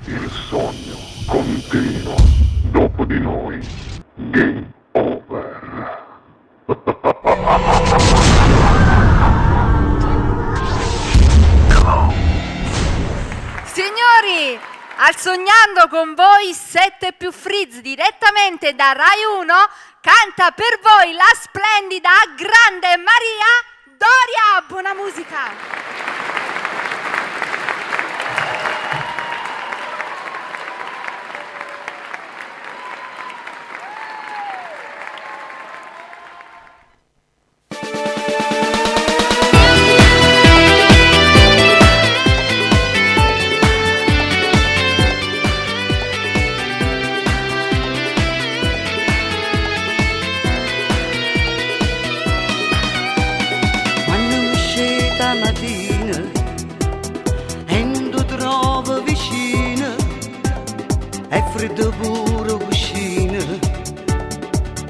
Il sogno continua. Dopo di noi, game over. Signori, al Sognando con voi 7 più Frizz direttamente da Rai 1 canta per voi la splendida grande Maria Doria. Buona musica! Mattina e non ti trovo vicino, è freddo pure vicino,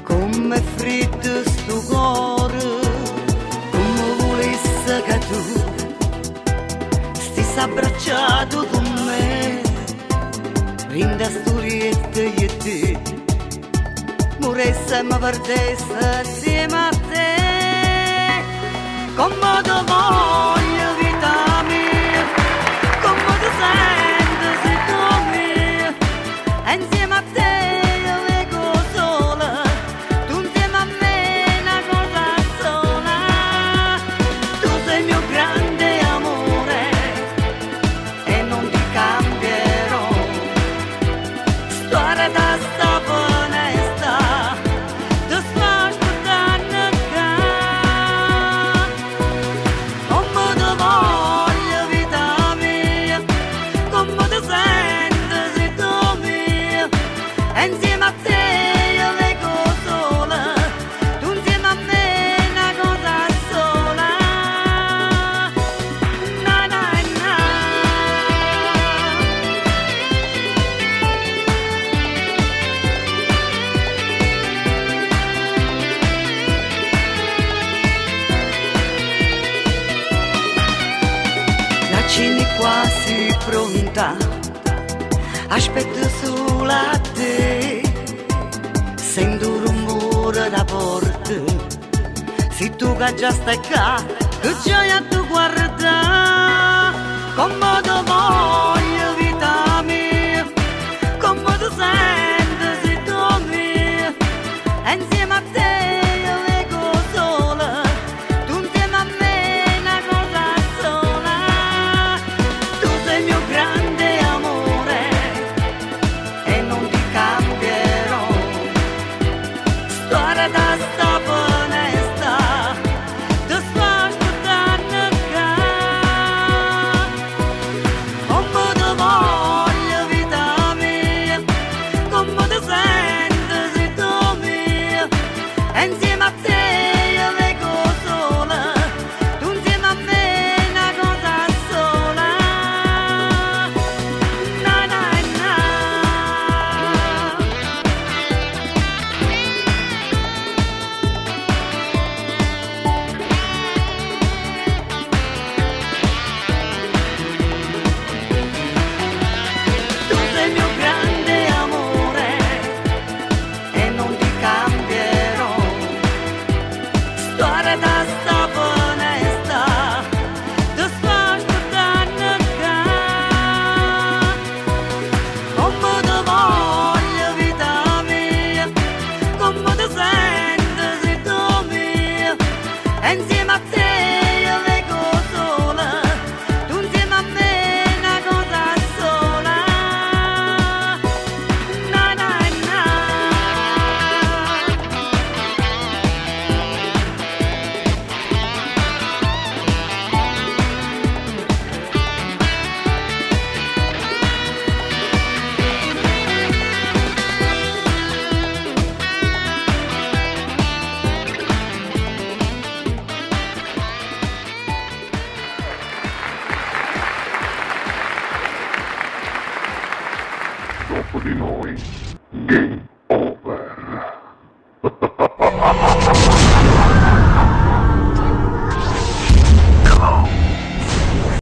come è freddo sto cuore, come volesse che tu stessi abbracciato con me, in da storietta io e te, moresse e mi perdesse assieme a te. Come ti voglio vita mia, come ti sento se tu mia, e insieme a te io vengo sola, tu insieme a me una cosa sola, tu sei il mio grande amore e non ti cambierò, storia da sta onesta, ti sto aspettando. Insieme a te io vengo sola, tu insieme a me una cosa sola. Na na na. La cena è quasi pronta, aspetto solo a te, sento un rumore da porta, se tu che già stai qua, che già tu guarda, come ti voglio vita mia, come ti senti se tu mia, e insieme a te io vengo sola, tu insieme a me una cosa sola, tu sei il mio grande amore e non ti cambierò, storia da sta onesta, ti sto aspettando qua, come ti voglio vita mia, come ti senti se tu mia, e insieme a te io vengo sola, tu insieme a me una cosa sola. Na na na. Tu sei il mio grande amore e non ti cambierò, storia da sta onesta, ti sto aspettando qua, come ti voglio vita mia, come ti senti se tu mia, e insieme a te io vengo sola, tu insieme a me una cosa sola. Na na na. Dopo di noi,